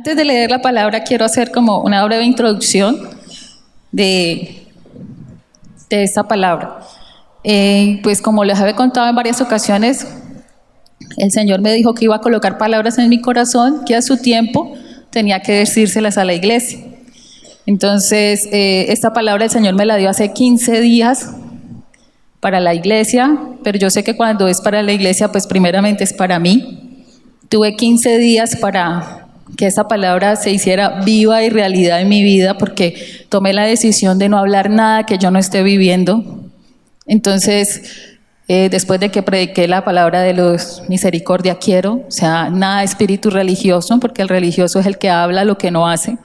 Antes de leer la palabra, quiero hacer como una breve introducción de esta palabra. Pues como les había contado en varias ocasiones, el Señor me dijo que iba a colocar palabras en mi corazón que a su tiempo tenía que decírselas a la iglesia. Entonces, esta palabra el Señor me la dio hace 15 días para la iglesia, pero yo sé que cuando es para la iglesia, pues primeramente es para mí. Tuve 15 días para que esta palabra se hiciera viva y realidad en mi vida, porque tomé la decisión de no hablar nada que yo no esté viviendo. Entonces, después de que prediqué la palabra de los misericordia quiero, o sea, nada de espíritu religioso, porque el religioso es el que habla lo que no hace.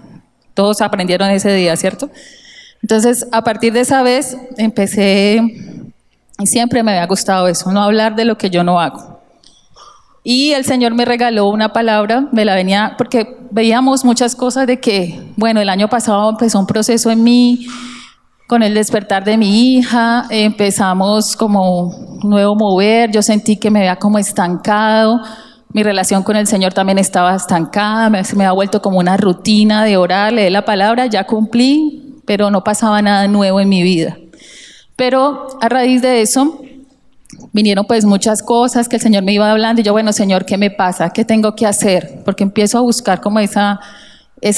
Todos aprendieron ese día, ¿cierto? Entonces, a partir de esa vez, empecé, y siempre me había gustado eso, no hablar de lo que yo no hago. Y el Señor me regaló una palabra, me la venía, porque veíamos muchas cosas de que, bueno, el año pasado empezó un proceso en mí, con el despertar de mi hija, empezamos como un nuevo mover, yo sentí que me había como estancado, mi relación con el Señor también estaba estancada, me ha vuelto como una rutina de orar, leer la palabra, ya cumplí, pero no pasaba nada nuevo en mi vida. Pero a raíz de eso, vinieron pues muchas cosas que el Señor me iba hablando y yo, bueno, Señor, ¿qué me pasa? ¿Qué tengo que hacer? Porque empiezo a buscar como esa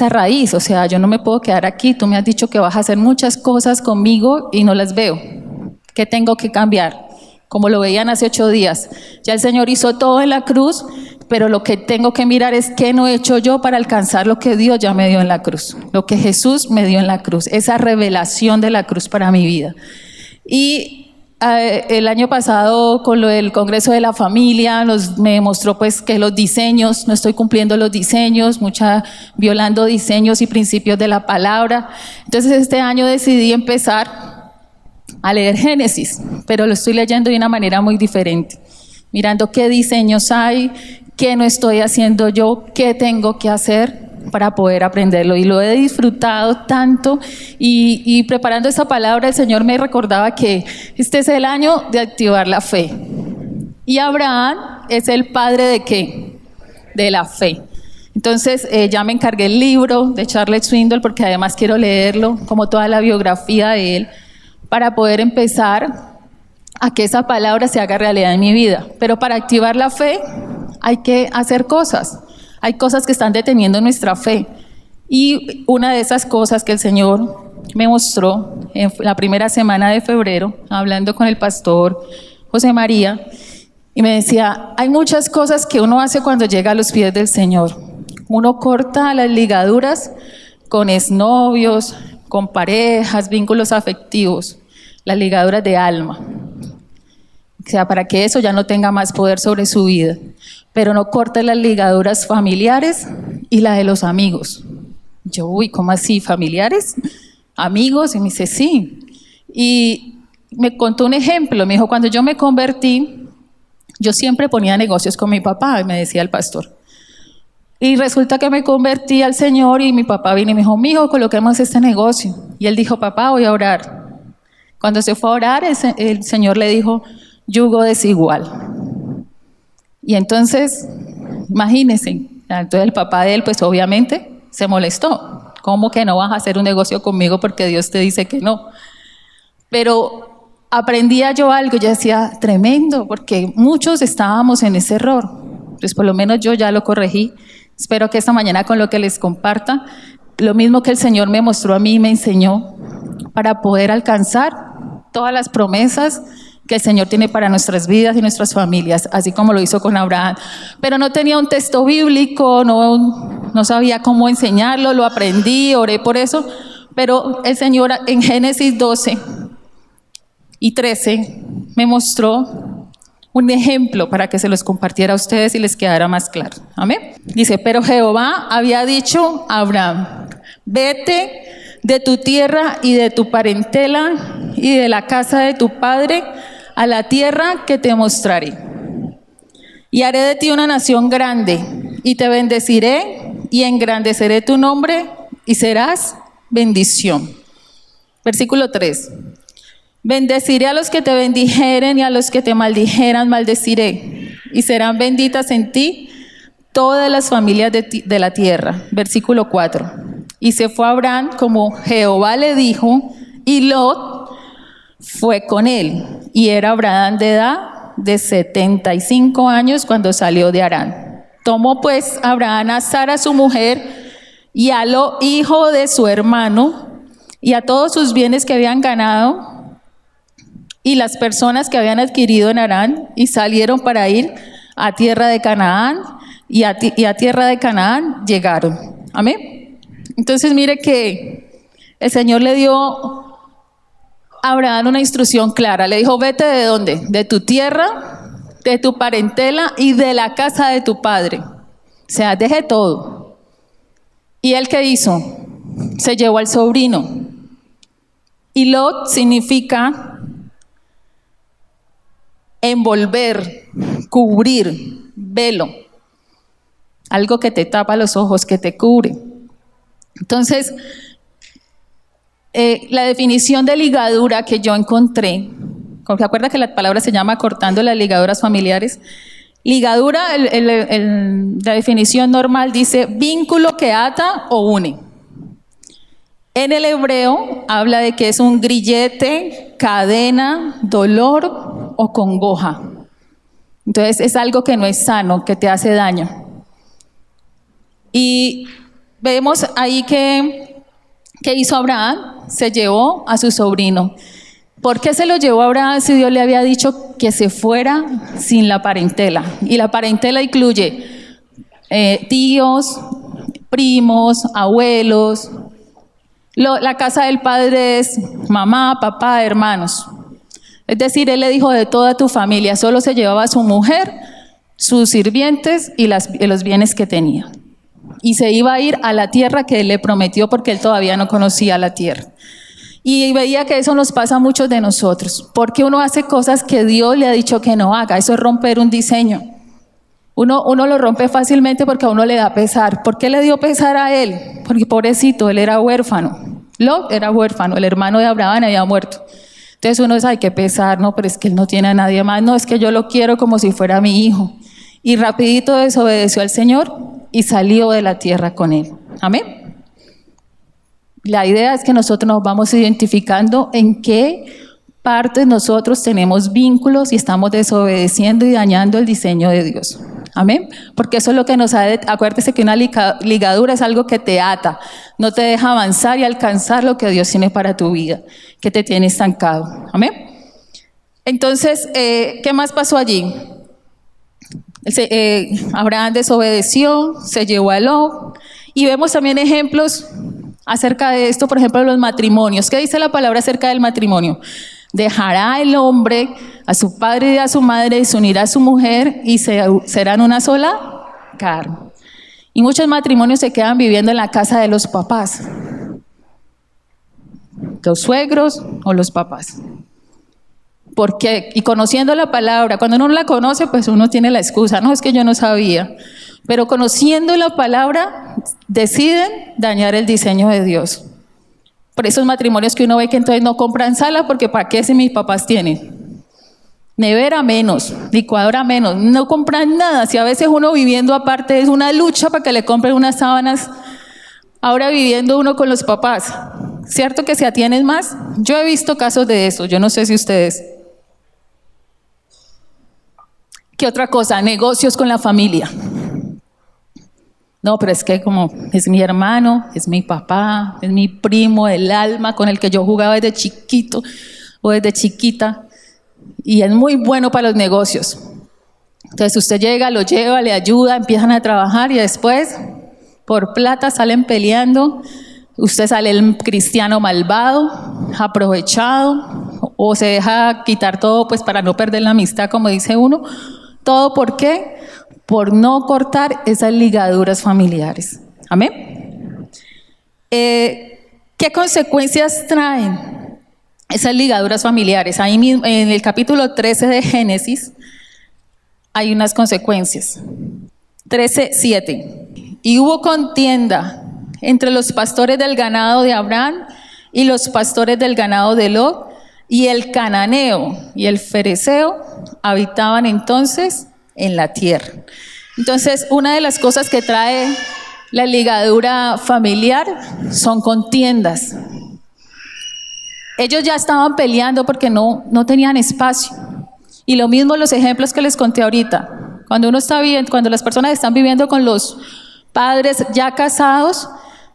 raíz, o sea, yo no me puedo quedar aquí, tú me has dicho que vas a hacer muchas cosas conmigo y no las veo. ¿Qué tengo que cambiar? Como lo veían hace 8 días. Ya el Señor hizo todo en la cruz, pero lo que tengo que mirar es qué no he hecho yo para alcanzar lo que Dios ya me dio en la cruz, lo que Jesús me dio en la cruz, esa revelación de la cruz para mi vida. Y el año pasado con lo del Congreso de la Familia me mostró pues que los diseños, no estoy cumpliendo los diseños, violando diseños y principios de la palabra. Entonces este año decidí empezar a leer Génesis, pero lo estoy leyendo de una manera muy diferente, mirando qué diseños hay, qué no estoy haciendo yo, qué tengo que hacer para poder aprenderlo, y lo he disfrutado tanto, y preparando esa palabra el Señor me recordaba que este es el año de activar la fe, y Abraham es el padre ¿de qué? De la fe. Entonces ya me encargué el libro de Charles Swindoll, porque además quiero leerlo, como toda la biografía de él, para poder empezar a que esa palabra se haga realidad en mi vida. Pero para activar la fe hay que hacer cosas. Hay cosas que están deteniendo nuestra fe. Y una de esas cosas que el Señor me mostró en la primera semana de febrero, hablando con el pastor José María, y me decía, hay muchas cosas que uno hace cuando llega a los pies del Señor. Uno corta las ligaduras con exnovios, con parejas, vínculos afectivos, las ligaduras de alma. O sea, para que eso ya no tenga más poder sobre su vida. Pero no corte las ligaduras familiares y la de los amigos. Yo, uy, ¿cómo así? ¿Familiares? ¿Amigos? Y me dice, sí. Y me contó un ejemplo. Me dijo, cuando yo me convertí, yo siempre ponía negocios con mi papá, me decía el pastor. Y resulta que me convertí al Señor y mi papá vino y me dijo, mijo, coloquemos este negocio. Y él dijo, papá, voy a orar. Cuando se fue a orar, el Señor le dijo, yugo desigual. Y entonces, imagínense, entonces el papá de él, pues obviamente se molestó. ¿Cómo que no vas a hacer un negocio conmigo porque Dios te dice que no? Pero aprendía yo algo, yo decía, tremendo, porque muchos estábamos en ese error. Pues por lo menos yo ya lo corregí. Espero que esta mañana con lo que les comparta, lo mismo que el Señor me mostró a mí y me enseñó para poder alcanzar todas las promesas que el Señor tiene para nuestras vidas y nuestras familias, así como lo hizo con Abraham. Pero no tenía un texto bíblico, no sabía cómo enseñarlo, lo aprendí, oré por eso, pero el Señor en Génesis 12 y 13 me mostró un ejemplo para que se los compartiera a ustedes y les quedara más claro. Amén. Dice, pero Jehová había dicho a Abraham, vete de tu tierra y de tu parentela y de la casa de tu padre a la tierra que te mostraré. Y haré de ti una nación grande, y te bendeciré, y engrandeceré tu nombre, y serás bendición. Versículo 3. Bendeciré a los que te bendijeren, y a los que te maldijeran maldeciré, y serán benditas en ti todas las familias de la tierra. Versículo 4. Y se fue Abraham como Jehová le dijo, y Lot fue con él. Y era Abraham de edad de 75 años cuando salió de Harán. Tomó pues Abraham a Sara su mujer y a Lot hijo de su hermano y a todos sus bienes que habían ganado y las personas que habían adquirido en Harán, y salieron para ir a tierra de Canaán, y a tierra de Canaán llegaron. Amén. Entonces mire que el Señor le dio a Abraham una instrucción clara. Le dijo, vete ¿de dónde? De tu tierra, de tu parentela y de la casa de tu padre. O sea, deje todo. ¿Y él qué hizo? Se llevó al sobrino. Y Lot significa envolver, cubrir, velo. Algo que te tapa los ojos, que te cubre. Entonces, la definición de ligadura que yo encontré, ¿se acuerda que la palabra se llama cortando las ligaduras familiares? Ligadura, la definición normal dice vínculo que ata o une. En el hebreo habla de que es un grillete, cadena, dolor o congoja. Entonces es algo que no es sano, que te hace daño. Y vemos ahí que hizo Abraham, se llevó a su sobrino. ¿Por qué se lo llevó a Abraham si Dios le había dicho que se fuera sin la parentela? Y la parentela incluye tíos, primos, abuelos. La casa del padre es mamá, papá, hermanos. Es decir, él le dijo de toda tu familia, solo se llevaba a su mujer, sus sirvientes y los bienes que tenía. Y se iba a ir a la tierra que él le prometió porque él todavía no conocía la tierra. Y veía que eso nos pasa a muchos de nosotros, porque uno hace cosas que Dios le ha dicho que no haga. Eso es romper un diseño. Uno lo rompe fácilmente porque a uno le da pesar. ¿Por qué le dio pesar a él? Porque pobrecito, él era huérfano. Lot era huérfano, el hermano de Abraham había muerto. Entonces uno dice, ay, qué pesar, no, pero es que él no tiene a nadie más. No, es que yo lo quiero como si fuera mi hijo. Y rapidito desobedeció al Señor y salió de la tierra con él. Amén. La idea es que nosotros nos vamos identificando en qué partes nosotros tenemos vínculos y estamos desobedeciendo y dañando el diseño de Dios. Amén. Porque eso es lo que nos ha acuérdese que una ligadura es algo que te ata, no te deja avanzar y alcanzar lo que Dios tiene para tu vida, que te tiene estancado. Amén. Entonces, ¿qué más pasó allí? Abraham desobedeció, se llevó a Lot, y vemos también ejemplos acerca de esto, por ejemplo, los matrimonios. ¿Qué dice la palabra acerca del matrimonio? Dejará el hombre a su padre y a su madre y se unirá a su mujer y serán una sola carne. Y muchos matrimonios se quedan viviendo en la casa de los papás, los suegros o los papás. Porque, y conociendo la palabra, cuando uno no la conoce, pues uno tiene la excusa, no, es que yo no sabía. Pero conociendo la palabra, deciden dañar el diseño de Dios. Por esos matrimonios que uno ve que entonces no compran sala, porque ¿para qué si mis papás tienen? Nevera menos, licuadora menos, no compran nada. Si a veces uno viviendo aparte es una lucha para que le compren unas sábanas, ahora viviendo uno con los papás, ¿cierto que se atienen más? Yo he visto casos de eso, yo no sé si ustedes. ¿Qué otra cosa? Negocios con la familia. No, pero es que como es mi hermano, es mi papá, es mi primo, el alma con el que yo jugaba desde chiquito o desde chiquita, y es muy bueno para los negocios. Entonces usted llega, lo lleva, le ayuda, empiezan a trabajar y después por plata salen peleando. Usted sale el cristiano malvado, aprovechado, o se deja quitar todo pues para no perder la amistad, como dice uno. ¿Todo por qué? Por no cortar esas ligaduras familiares. Amén. ¿Qué consecuencias traen esas ligaduras familiares? Ahí mismo, en el capítulo 13 de Génesis hay unas consecuencias. 13:7. Y hubo contienda entre los pastores del ganado de Abraham y los pastores del ganado de Lot, y el cananeo y el fereceo habitaban entonces en la tierra. Entonces, una de las cosas que trae la ligadura familiar son contiendas. Ellos ya estaban peleando porque no tenían espacio. Y lo mismo los ejemplos que les conté ahorita. Cuando las personas están viviendo con los padres ya casados,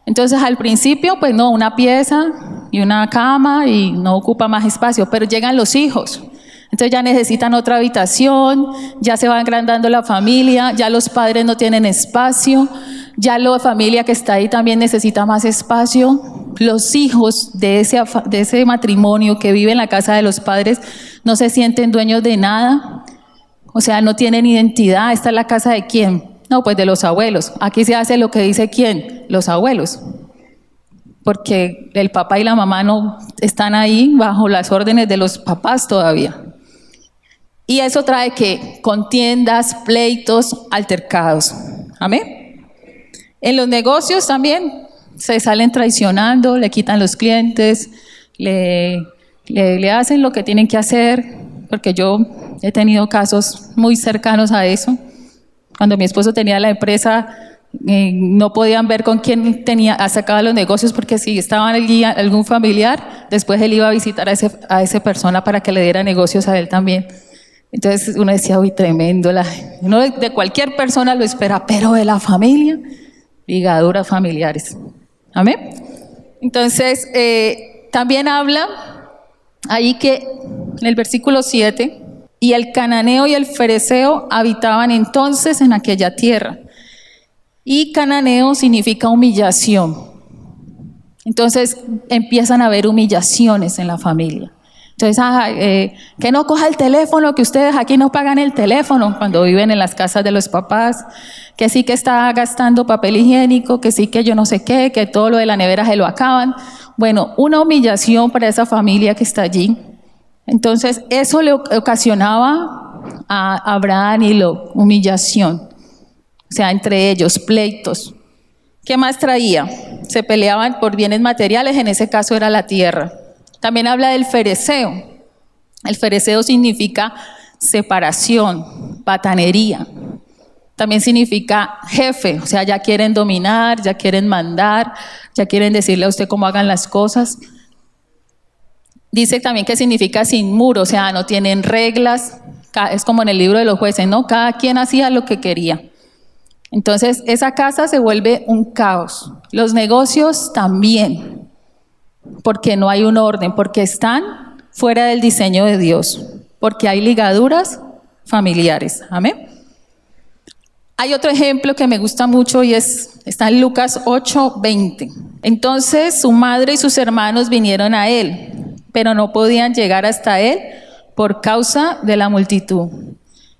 entonces al principio, pues no, una pieza y una cama y no ocupa más espacio, pero llegan los hijos. Entonces ya necesitan otra habitación, ya se va agrandando la familia, ya los padres no tienen espacio, ya la familia que está ahí también necesita más espacio. Los hijos de ese matrimonio que vive en la casa de los padres no se sienten dueños de nada, o sea, no tienen identidad. ¿Esta es la casa de quién? No, pues de los abuelos. Aquí se hace lo que dice quién, los abuelos, porque el papá y la mamá no están ahí bajo las órdenes de los papás todavía. Y eso trae que contiendas, pleitos, altercados. Amén. En los negocios también se salen traicionando, le quitan los clientes, le hacen lo que tienen que hacer, porque yo he tenido casos muy cercanos a eso. Cuando mi esposo tenía la empresa, no podían ver con quién sacaba los negocios, porque si estaba allí algún familiar, después él iba a visitar a esa persona para que le diera negocios a él también. Entonces uno decía, uy, tremendo, uno de cualquier persona lo espera, pero de la familia, ligaduras familiares. Amén. Entonces, también habla ahí que en el versículo 7, y el cananeo y el fereceo habitaban entonces en aquella tierra. Y cananeo significa humillación. Entonces empiezan a haber humillaciones en la familia. Entonces, que no coja el teléfono, que ustedes aquí no pagan el teléfono cuando viven en las casas de los papás, que sí que está gastando papel higiénico, que sí que yo no sé qué, que todo lo de la nevera se lo acaban. Bueno, una humillación para esa familia que está allí. Entonces, eso le ocasionaba a Abraham y la humillación. O sea, entre ellos, pleitos. ¿Qué más traía? Se peleaban por bienes materiales, en ese caso era la tierra. También habla del fereceo. El fereceo significa separación, patanería. También significa jefe, o sea, ya quieren dominar, ya quieren mandar, ya quieren decirle a usted cómo hagan las cosas. Dice también que significa sin muro, o sea, no tienen reglas, es como en el libro de los jueces, ¿no? Cada quien hacía lo que quería. Entonces, esa casa se vuelve un caos. Los negocios también, porque no hay un orden, porque están fuera del diseño de Dios, porque hay ligaduras familiares. Amén. Hay otro ejemplo que me gusta mucho y está en Lucas 8:20. Entonces su madre y sus hermanos vinieron a él, pero no podían llegar hasta él por causa de la multitud.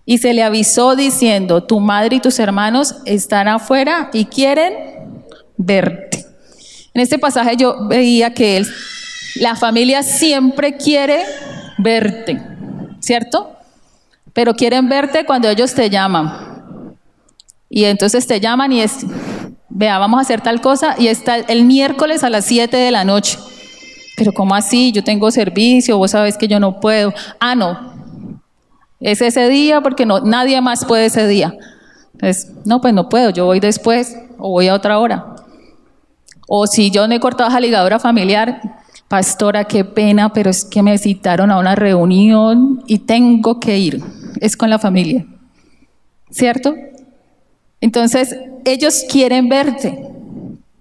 Y se le avisó diciendo, tu madre y tus hermanos están afuera y quieren verte. En este pasaje yo veía que la familia siempre quiere verte, ¿cierto? Pero quieren verte cuando ellos te llaman. Y entonces te llaman y vea, vamos a hacer tal cosa, y está el miércoles a las 7 de la noche. Pero ¿cómo así? Yo tengo servicio, vos sabés que yo no puedo. No, es ese día porque nadie más puede ese día. Entonces, no, pues no puedo, yo voy después o voy a otra hora. O si yo no he cortado esa ligadura familiar, pastora, qué pena, pero es que me citaron a una reunión y tengo que ir. Es con la familia, ¿cierto? Entonces, ellos quieren verte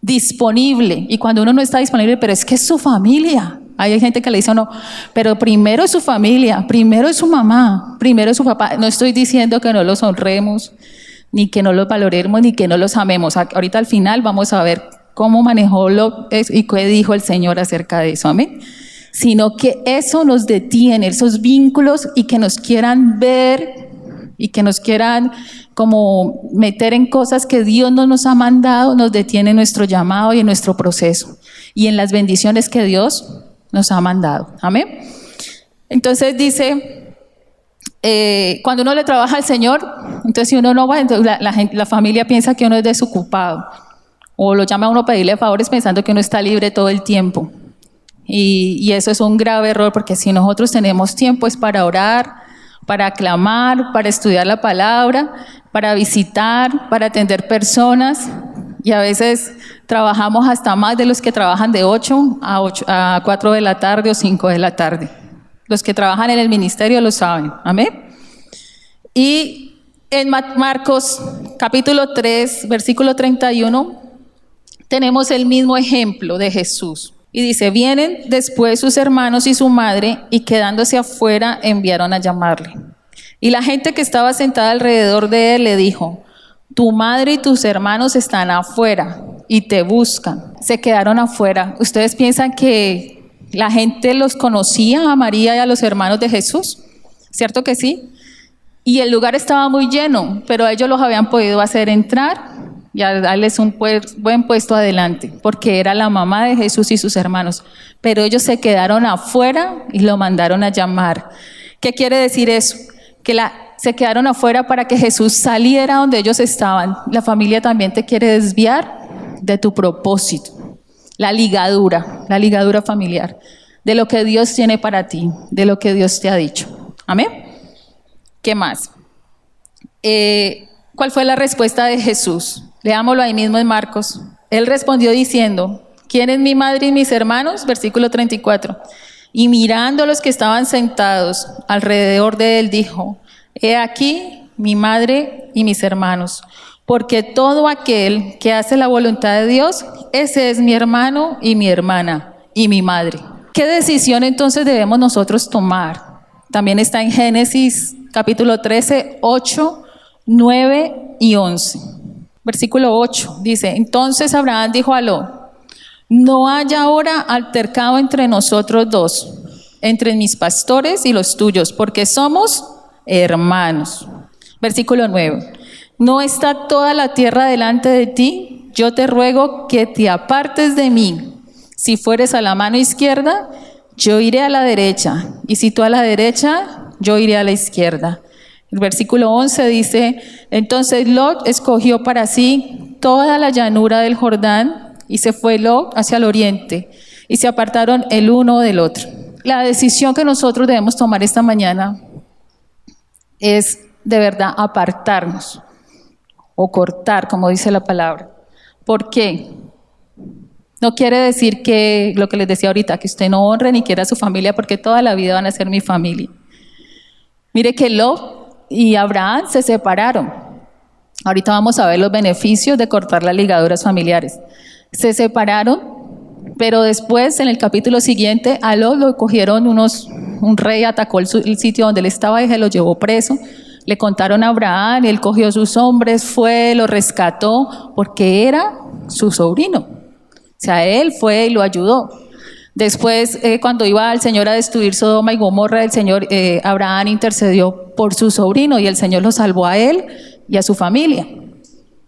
disponible, y cuando uno no está disponible, pero es que es su familia. Hay gente que le dice, no, pero primero es su familia, primero es su mamá, primero es su papá. No estoy diciendo que no los honremos, ni que no los valoremos, ni que no los amemos. Ahorita al final vamos a ver cómo manejó y qué dijo el Señor acerca de eso, amén. Sino que eso nos detiene, esos vínculos, y que nos quieran ver y que nos quieran como meter en cosas que Dios no nos ha mandado, nos detiene en nuestro llamado y en nuestro proceso y en las bendiciones que Dios nos ha mandado. Amén. Entonces dice, cuando uno le trabaja al Señor, entonces si uno no va, entonces la familia piensa que uno es desocupado, o lo llama a uno a pedirle favores pensando que uno está libre todo el tiempo. Y eso es un grave error, porque si nosotros tenemos tiempo es para orar, para clamar, para estudiar la palabra, para visitar, para atender personas, y a veces trabajamos hasta más de los que trabajan de 8 a 4 de la tarde o 5 de la tarde. Los que trabajan en el ministerio lo saben. Amén. Y en Marcos capítulo 3, versículo 31, tenemos el mismo ejemplo de Jesús. Y dice, vienen después sus hermanos y su madre, y quedándose afuera enviaron a llamarle. Y la gente que estaba sentada alrededor de él le dijo, tu madre y tus hermanos están afuera y te buscan. Se quedaron afuera. ¿Ustedes piensan que la gente los conocía a María y a los hermanos de Jesús? ¿Cierto que sí? Y el lugar estaba muy lleno, pero ellos los habían podido hacer entrar y a darles un buen puesto adelante, porque era la mamá de Jesús y sus hermanos. Pero ellos se quedaron afuera y lo mandaron a llamar. ¿Qué quiere decir eso? Que se quedaron afuera para que Jesús saliera donde ellos estaban. La familia también te quiere desviar de tu propósito. La ligadura familiar, de lo que Dios tiene para ti, de lo que Dios te ha dicho. Amén. ¿Qué más? ¿Cuál fue la respuesta de Jesús? Leámoslo ahí mismo en Marcos. Él respondió diciendo, ¿quién es mi madre y mis hermanos? Versículo 34. Y mirando a los que estaban sentados alrededor de él, dijo, he aquí mi madre y mis hermanos, porque todo aquel que hace la voluntad de Dios, ese es mi hermano y mi hermana y mi madre. ¿Qué decisión entonces debemos nosotros tomar? También está en Génesis capítulo 13, 8, 9 y 11. Versículo 8 dice, entonces Abraham dijo a Lot, no haya ahora altercado entre nosotros dos, entre mis pastores y los tuyos, porque somos hermanos. Versículo 9, ¿no está toda la tierra delante de ti? Yo te ruego que te apartes de mí. Si fueres a la mano izquierda, yo iré a la derecha, y si tú a la derecha, yo iré a la izquierda. El versículo 11 dice, entonces Lot escogió para sí toda la llanura del Jordán, y se fue Lot hacia el oriente, y se apartaron el uno del otro. La decisión que nosotros debemos tomar esta mañana es de verdad apartarnos, o cortar, como dice la palabra. ¿Por qué? No quiere decir que, lo que les decía ahorita, que usted no honre ni quiera a su familia, porque toda la vida van a ser mi familia. Mire que Lot y Abraham se separaron. Ahorita vamos a ver los beneficios de cortar las ligaduras familiares. Se separaron, pero después, en el capítulo siguiente, a Lot lo cogieron un rey, atacó el sitio donde él estaba y se lo llevó preso. Le contaron a Abraham, y él cogió sus hombres, fue, lo rescató, porque era su sobrino. O sea, él fue y lo ayudó. Después, cuando iba el Señor a destruir Sodoma y Gomorra, Abraham intercedió por su sobrino y el Señor lo salvó a él y a su familia.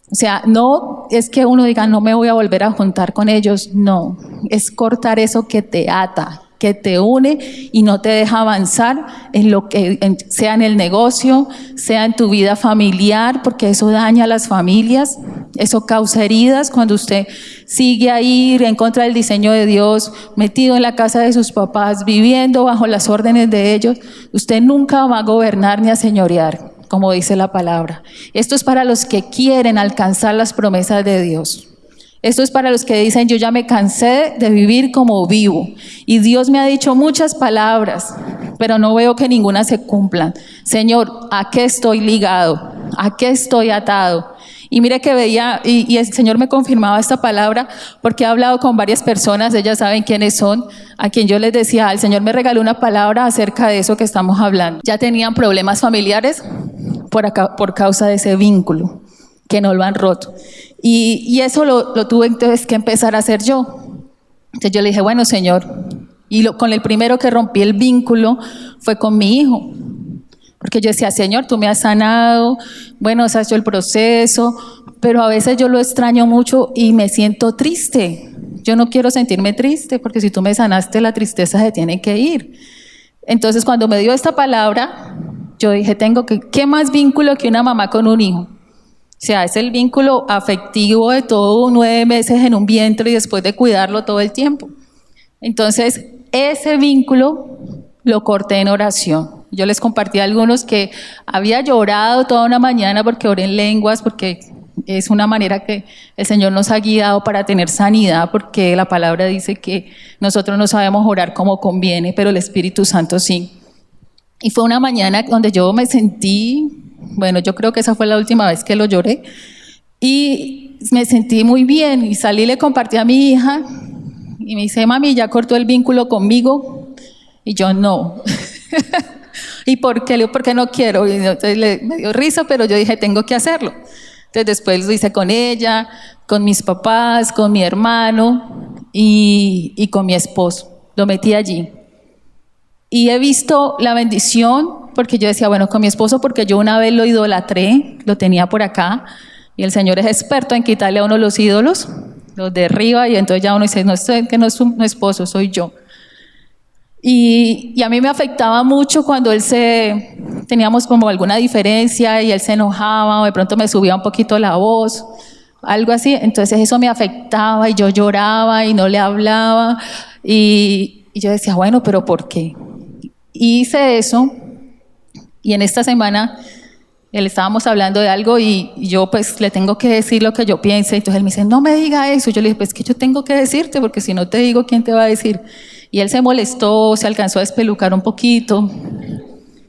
O sea, no es que uno diga, no me voy a volver a juntar con ellos. No, es cortar eso que te ata, que te une y no te deja avanzar en lo que sea en el negocio, sea en tu vida familiar, porque eso daña a las familias, eso causa heridas cuando usted sigue ahí en contra del diseño de Dios, metido en la casa de sus papás, viviendo bajo las órdenes de ellos. Usted nunca va a gobernar ni a señorear, como dice la palabra. Esto es para los que quieren alcanzar las promesas de Dios. Esto es para los que dicen, yo ya me cansé de vivir como vivo y Dios me ha dicho muchas palabras, pero no veo que ninguna se cumplan. Señor, ¿a qué estoy ligado? ¿A qué estoy atado? Y mire que veía, y el Señor me confirmaba esta palabra porque he hablado con varias personas, ellas saben quiénes son, a quien yo les decía, el Señor me regaló una palabra acerca de eso que estamos hablando. Ya tenían problemas familiares por causa de ese vínculo, que no lo han roto. Y eso lo tuve entonces que empezar a hacer yo. Entonces yo le dije, bueno, Señor, con el primero que rompí el vínculo fue con mi hijo. Porque yo decía, Señor, tú me has sanado, bueno, has hecho el proceso, pero a veces yo lo extraño mucho y me siento triste. Yo no quiero sentirme triste, porque si tú me sanaste, la tristeza se tiene que ir. Entonces, cuando me dio esta palabra, yo dije, ¿qué más vínculo que una mamá con un hijo? O sea, es el vínculo afectivo de todo 9 meses en un vientre y después de cuidarlo todo el tiempo. Entonces, ese vínculo lo corté en oración. Yo les compartí a algunos que había llorado toda una mañana porque oré en lenguas, porque es una manera que el Señor nos ha guiado para tener sanidad, porque la palabra dice que nosotros no sabemos orar como conviene, pero el Espíritu Santo sí. Y fue una mañana donde yo me sentí, bueno, yo creo que esa fue la última vez que lo lloré, y me sentí muy bien, y salí y le compartí a mi hija, y me dice, mami, ¿ya cortó el vínculo conmigo? Y yo, no. ¿Y por qué? Le digo, porque no quiero. Y entonces me dio risa, pero yo dije, tengo que hacerlo. Entonces después lo hice con ella, con mis papás, con mi hermano y con mi esposo. Lo metí allí. Y he visto la bendición, porque yo decía, bueno, con mi esposo, porque yo una vez lo idolatré, lo tenía por acá, y el Señor es experto en quitarle a uno los ídolos, los derriba, y entonces ya uno dice, no, que no es su esposo, soy yo. Y a mí me afectaba mucho cuando teníamos como alguna diferencia y él se enojaba o de pronto me subía un poquito la voz, algo así. Entonces eso me afectaba y yo lloraba y no le hablaba y yo decía, bueno, pero ¿por qué? Y hice eso y en esta semana él estábamos hablando de algo y yo pues le tengo que decir lo que yo pienso. Entonces él me dice, no me diga eso. Yo le dije, pues que yo tengo que decirte porque si no te digo, ¿quién te va a decir? Y él se molestó, se alcanzó a despelucar un poquito,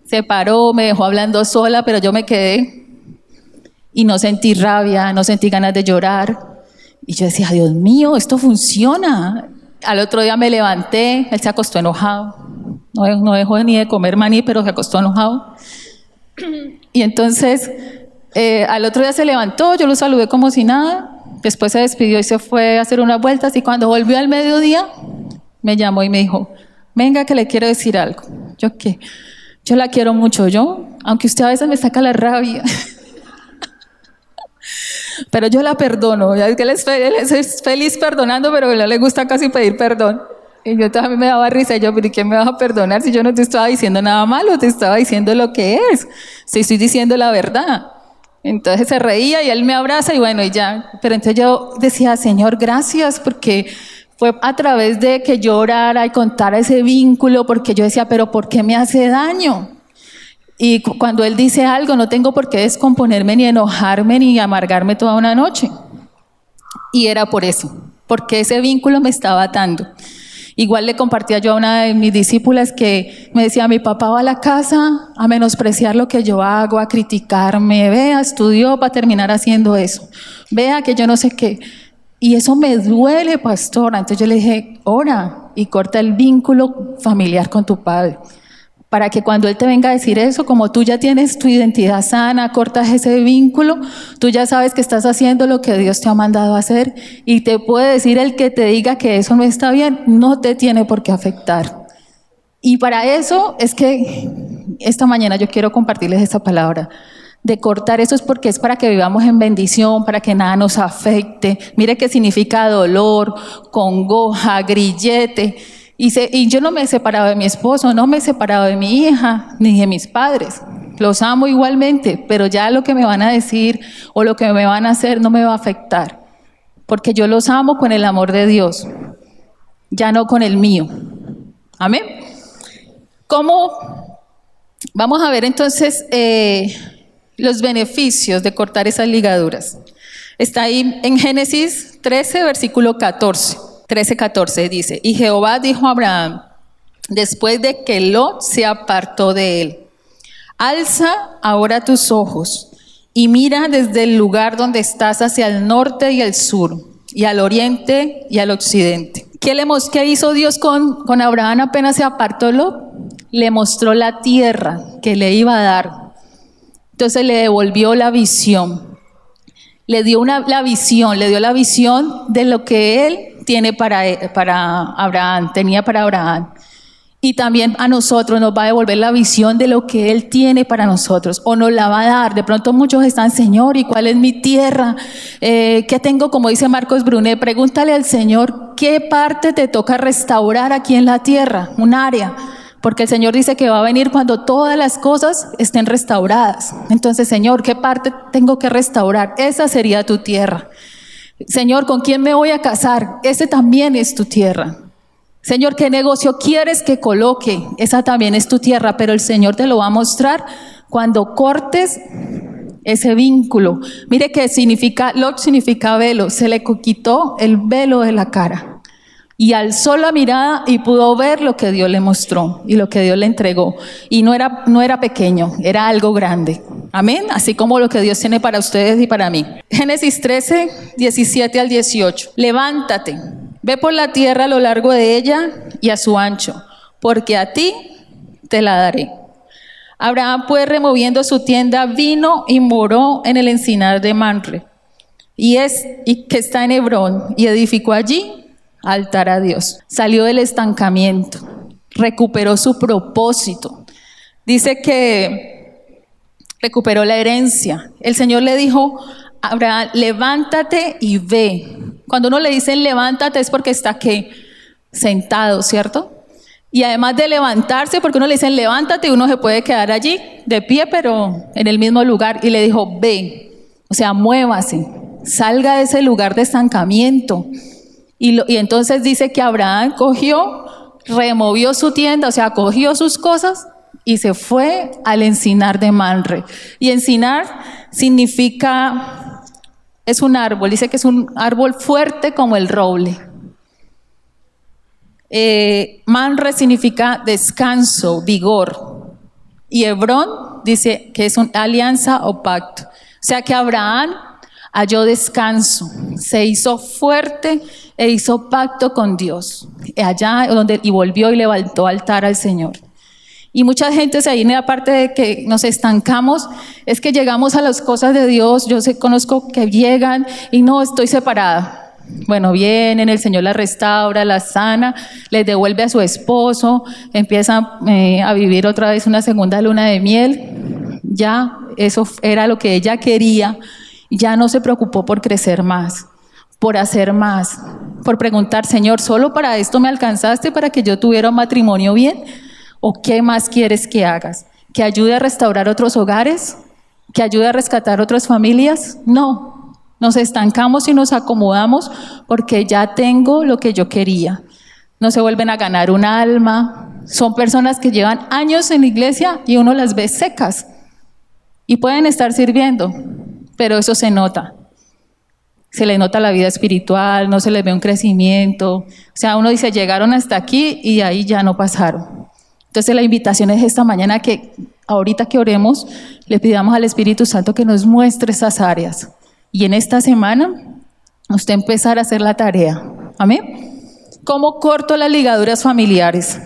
se paró, me dejó hablando sola, pero yo me quedé y no sentí rabia, no sentí ganas de llorar. Y yo decía, Dios mío, esto funciona. Al otro día me levanté, él se acostó enojado, no dejó ni de comer maní, pero se acostó enojado. Y entonces al otro día se levantó, yo lo saludé como si nada, después se despidió y se fue a hacer unas vueltas y cuando volvió al mediodía me llamó y me dijo, venga que le quiero decir algo. ¿Yo qué? Yo la quiero mucho, aunque usted a veces me saca la rabia, pero yo la perdono. Ya es que él es feliz perdonando, pero a él le gusta casi pedir perdón. Y yo a mí me daba risa, yo, pero ¿y qué me vas a perdonar si yo no te estaba diciendo nada malo? Te estaba diciendo lo que es, si estoy diciendo la verdad. Entonces se reía y él me abraza y bueno, y ya. Pero entonces yo decía, Señor, gracias, porque fue a través de que yo orara y contara ese vínculo, porque yo decía, pero ¿por qué me hace daño? Y cuando él dice algo, no tengo por qué descomponerme, ni enojarme, ni amargarme toda una noche. Y era por eso, porque ese vínculo me estaba atando. Igual le compartía yo a una de mis discípulas que me decía, mi papá va a la casa a menospreciar lo que yo hago, a criticarme, vea, estudió para terminar haciendo eso, vea que yo no sé qué. Y eso me duele, pastora. Entonces yo le dije, ora y corta el vínculo familiar con tu padre. Para que cuando él te venga a decir eso, como tú ya tienes tu identidad sana, cortas ese vínculo, tú ya sabes que estás haciendo lo que Dios te ha mandado a hacer y te puede decir el que te diga que eso no está bien, no te tiene por qué afectar. Y para eso es que esta mañana yo quiero compartirles esta palabra. De cortar eso es porque es para que vivamos en bendición, para que nada nos afecte. Mire qué significa dolor, congoja, grillete. Y yo no me he separado de mi esposo, no me he separado de mi hija, ni de mis padres. Los amo igualmente, pero ya lo que me van a decir o lo que me van a hacer no me va a afectar. Porque yo los amo con el amor de Dios, ya no con el mío. Amén. ¿Cómo? Vamos a ver entonces los beneficios de cortar esas ligaduras. Está ahí en Génesis 13, versículo 14. 13:14 dice, y Jehová dijo a Abraham, después de que Lot se apartó de él, alza ahora tus ojos y mira desde el lugar donde estás hacia el norte y el sur, y al oriente y al occidente. ¿Qué hizo Dios con Abraham apenas se apartó Lot? Le mostró la tierra que le iba a dar. Entonces le devolvió la visión. Le dio la visión de lo que él tiene para Abraham, tenía para Abraham. Y también a nosotros nos va a devolver la visión de lo que Él tiene para nosotros, o nos la va a dar. De pronto muchos están, Señor, ¿y cuál es mi tierra? ¿Qué tengo? Como dice Marcos Brunet, pregúntale al Señor, ¿qué parte te toca restaurar aquí en la tierra? Un área. Porque el Señor dice que va a venir cuando todas las cosas estén restauradas. Entonces, Señor, ¿qué parte tengo que restaurar? Esa sería tu tierra. Señor, ¿con quién me voy a casar? Ese también es tu tierra. Señor, ¿qué negocio quieres que coloque? Esa también es tu tierra, pero el Señor te lo va a mostrar cuando cortes ese vínculo. Mire que significa, Lot significa velo, se le quitó el velo de la cara. Y alzó la mirada y pudo ver lo que Dios le mostró y lo que Dios le entregó. Y no era pequeño, era algo grande. Amén. Así como lo que Dios tiene para ustedes y para mí. Génesis 13, 17 al 18. Levántate, ve por la tierra a lo largo de ella y a su ancho, porque a ti te la daré. Abraham pues, removiendo su tienda, vino y moró en el encinar de Mamre, y que está en Hebrón, y edificó allí altar a Dios. Salió del estancamiento, recuperó su propósito. Dice que recuperó la herencia. El Señor le dijo a Abraham, levántate y ve. Cuando uno le dice levántate es porque está ¿qué? Sentado, ¿cierto? Y además de levantarse, porque uno le dice levántate y uno se puede quedar allí de pie, pero en el mismo lugar. Y le dijo, ve, o sea, muévase, salga de ese lugar de estancamiento. Y entonces dice que Abraham cogió, removió su tienda, o sea, cogió sus cosas y se fue al encinar de Mamre. Y encinar significa, es un árbol, dice que es un árbol fuerte como el roble. Mamre significa descanso, vigor. Y Hebrón dice que es una alianza o pacto. O sea que Abraham halló descanso, se hizo fuerte e hizo pacto con Dios, y volvió y levantó altar al Señor. Y mucha gente se viene, aparte de que nos estancamos, es que llegamos a las cosas de Dios. Conozco que llegan y no, estoy separada. Bueno, vienen, el Señor la restaura, la sana, les devuelve a su esposo, empiezan a vivir otra vez una segunda luna de miel. Ya, eso era lo que ella quería. Ya no se preocupó por crecer más, por hacer más, por preguntar, Señor, ¿solo para esto me alcanzaste para que yo tuviera un matrimonio bien? ¿O qué más quieres que hagas? ¿Que ayude a restaurar otros hogares? ¿Que ayude a rescatar otras familias? No, nos estancamos y nos acomodamos porque ya tengo lo que yo quería. No se vuelven a ganar un alma. Son personas que llevan años en la iglesia y uno las ve secas y pueden estar sirviendo, pero eso se nota. Se le nota la vida espiritual, no se les ve un crecimiento. O sea, uno dice, llegaron hasta aquí y ahí ya no pasaron. Entonces la invitación es esta mañana que ahorita que oremos, le pidamos al Espíritu Santo que nos muestre esas áreas. Y en esta semana, usted empezar a hacer la tarea. ¿Amén? ¿Cómo corto las ligaduras familiares?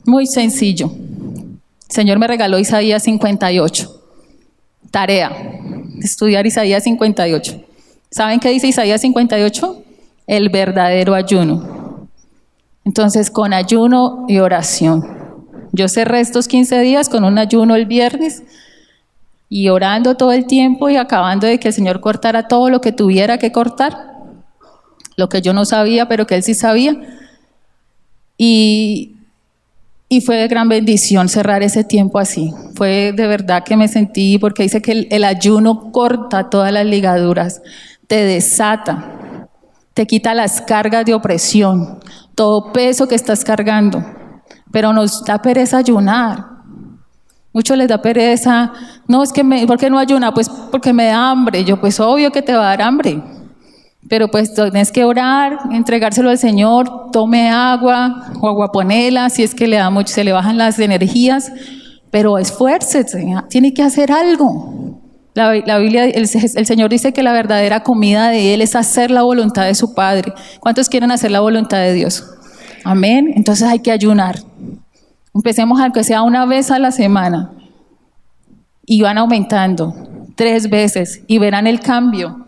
Muy sencillo. El Señor me regaló Isaías 58. Tarea, estudiar Isaías 58. ¿Saben qué dice Isaías 58? El verdadero ayuno. Entonces, con ayuno y oración. Yo cerré estos 15 días con un ayuno el viernes y orando todo el tiempo y acabando de que el Señor cortara todo lo que tuviera que cortar, lo que yo no sabía, pero que Él sí sabía. Y fue de gran bendición cerrar ese tiempo así. Fue de verdad que me sentí, porque dice que el ayuno corta todas las ligaduras, te desata, te quita las cargas de opresión, todo peso que estás cargando. Pero nos da pereza ayunar. Muchos les da pereza. No, es que ¿por qué no ayuna? Pues porque me da hambre. Yo, pues obvio que te va a dar hambre. Pero pues tienes que orar, entregárselo al Señor, tome agua o aguaponela, si es que le da mucho, se le bajan las energías, pero esfuércese, tiene que hacer algo. La Biblia, el Señor dice que la verdadera comida de Él es hacer la voluntad de su Padre. ¿Cuántos quieren hacer la voluntad de Dios? Amén. Entonces hay que ayunar. Empecemos aunque sea una vez a la semana y van aumentando 3 veces y verán el cambio.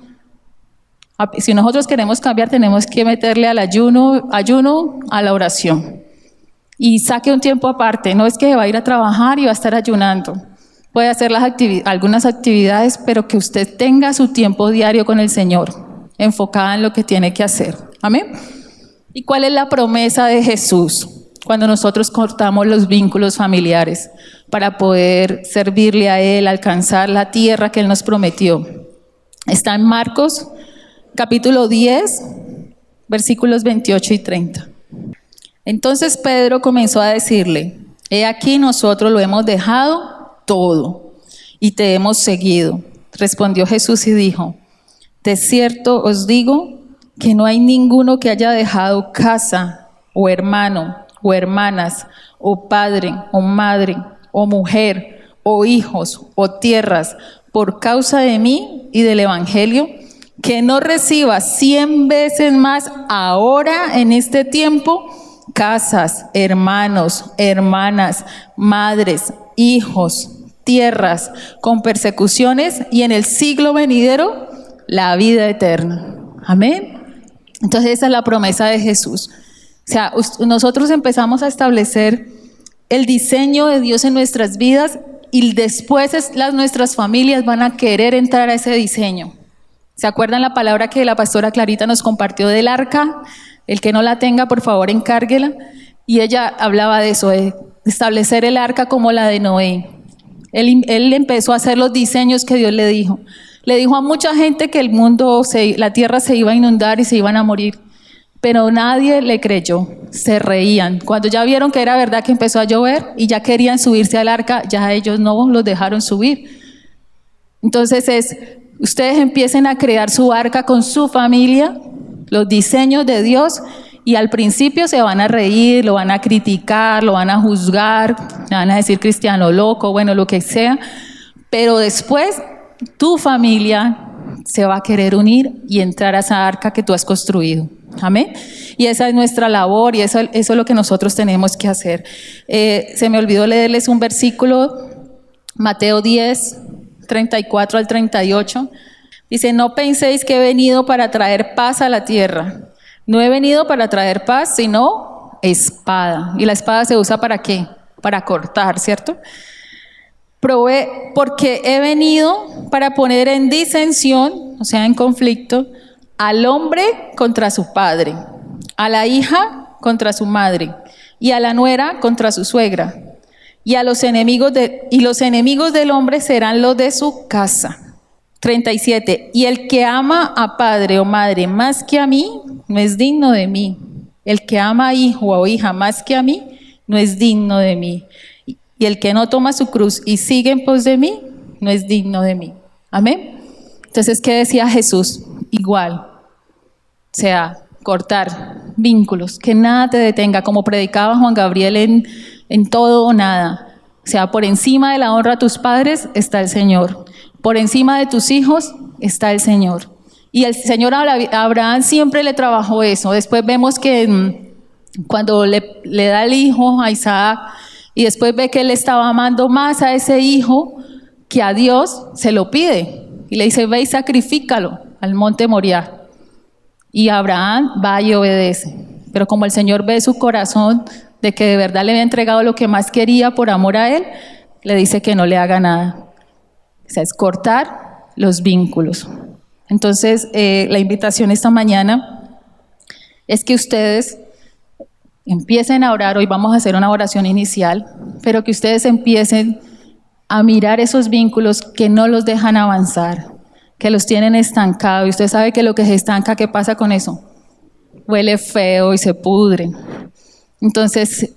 Si nosotros queremos cambiar, tenemos que meterle al ayuno a la oración. Y saque un tiempo aparte. No es que va a ir a trabajar y va a estar ayunando. Puede hacer algunas actividades, pero que usted tenga su tiempo diario con el Señor, enfocada en lo que tiene que hacer. Amén. ¿Y cuál es la promesa de Jesús cuando nosotros cortamos los vínculos familiares para poder servirle a Él, alcanzar la tierra que Él nos prometió? Está en Marcos capítulo 10, versículos 28 y 30. Entonces Pedro comenzó a decirle: he aquí, nosotros lo hemos dejado todo y te hemos seguido. Respondió Jesús y dijo: de cierto os digo que no hay ninguno que haya dejado casa, o hermano, o hermanas, o padre, o madre, o mujer, o hijos, o tierras, por causa de mí y del Evangelio, que no reciba 100 veces más ahora en este tiempo casas, hermanos, hermanas, madres, hijos, tierras, con persecuciones, y en el siglo venidero la vida eterna. Amén. Entonces esa es la promesa de Jesús. O sea, nosotros empezamos a establecer el diseño de Dios en nuestras vidas, y después nuestras familias van a querer entrar a ese diseño. ¿Se acuerdan la palabra que la pastora Clarita nos compartió del arca? El que no la tenga, por favor, encárguela. Y ella hablaba de eso, de establecer el arca como la de Noé. Él empezó a hacer los diseños que Dios le dijo. Le dijo a mucha gente que la tierra se iba a inundar y se iban a morir. Pero nadie le creyó, se reían. Cuando ya vieron que era verdad, que empezó a llover y ya querían subirse al arca, ya ellos no los dejaron subir. Entonces ustedes empiecen a crear su arca con su familia, los diseños de Dios, y al principio se van a reír, lo van a criticar, lo van a juzgar, le van a decir cristiano loco, bueno, lo que sea, pero después tu familia se va a querer unir y entrar a esa arca que tú has construido. Amén. Y esa es nuestra labor, y eso es lo que nosotros tenemos que hacer. Se me olvidó leerles un versículo, Mateo 10, 34 al 38. Dice: no penséis que he venido para traer paz a la tierra. No he venido para traer paz, sino espada. ¿Y la espada se usa para qué? Para cortar, ¿cierto? Porque he venido para poner en disensión, o sea, en conflicto, al hombre contra su padre, a la hija contra su madre, y a la nuera contra su suegra. Y los enemigos del hombre serán los de su casa. 37. Y el que ama a padre o madre más que a mí, no es digno de mí. El que ama a hijo o hija más que a mí, no es digno de mí. Y el que no toma su cruz y sigue en pos de mí, no es digno de mí. Amén. Entonces, ¿qué decía Jesús? Igual. O sea, cortar vínculos, que nada te detenga, como predicaba Juan Gabriel en todo o nada. O sea, por encima de la honra a tus padres está el Señor. Por encima de tus hijos está el Señor. Y el Señor a Abraham siempre le trabajó eso. Después vemos que cuando le da el hijo a Isaac, y después ve que él estaba amando más a ese hijo que a Dios, se lo pide. Y le dice: ve y sacrifícalo al monte Moriah. Y Abraham va y obedece. Pero como el Señor ve su corazón, de que de verdad le había entregado lo que más quería por amor a él, le dice que no le haga nada. O sea, es cortar los vínculos. Entonces, la invitación esta mañana es que ustedes empiecen a orar. Hoy vamos a hacer una oración inicial, pero que ustedes empiecen a mirar esos vínculos que no los dejan avanzar, que los tienen estancados. Y usted sabe que lo que se estanca, ¿qué pasa con eso? Huele feo y se pudre. Entonces,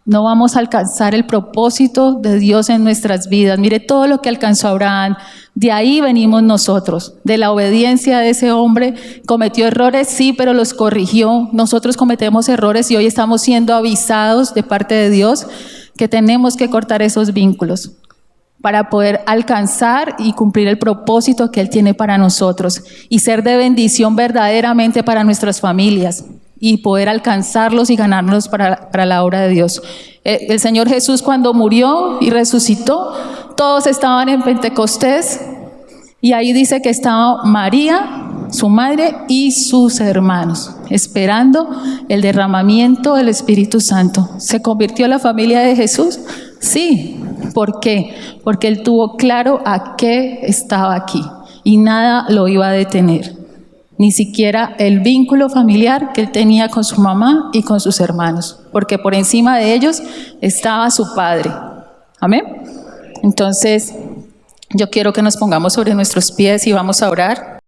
no vamos a alcanzar el propósito de Dios en nuestras vidas. Mire todo lo que alcanzó Abraham. De ahí venimos nosotros, de la obediencia de ese hombre. Cometió errores, sí, pero los corrigió. Nosotros cometemos errores y hoy estamos siendo avisados de parte de Dios que tenemos que cortar esos vínculos para poder alcanzar y cumplir el propósito que Él tiene para nosotros y ser de bendición verdaderamente para nuestras familias, y poder alcanzarlos y ganarlos para la obra de Dios. El Señor Jesús, cuando murió y resucitó, todos estaban en Pentecostés, y ahí dice que estaba María, su madre, y sus hermanos, esperando el derramamiento del Espíritu Santo. ¿Se convirtió la familia de Jesús? Sí. ¿Por qué? Porque Él tuvo claro a qué estaba aquí, y nada lo iba a detener. Ni siquiera el vínculo familiar que él tenía con su mamá y con sus hermanos, porque por encima de ellos estaba su padre. Amén. Entonces, yo quiero que nos pongamos sobre nuestros pies y vamos a orar.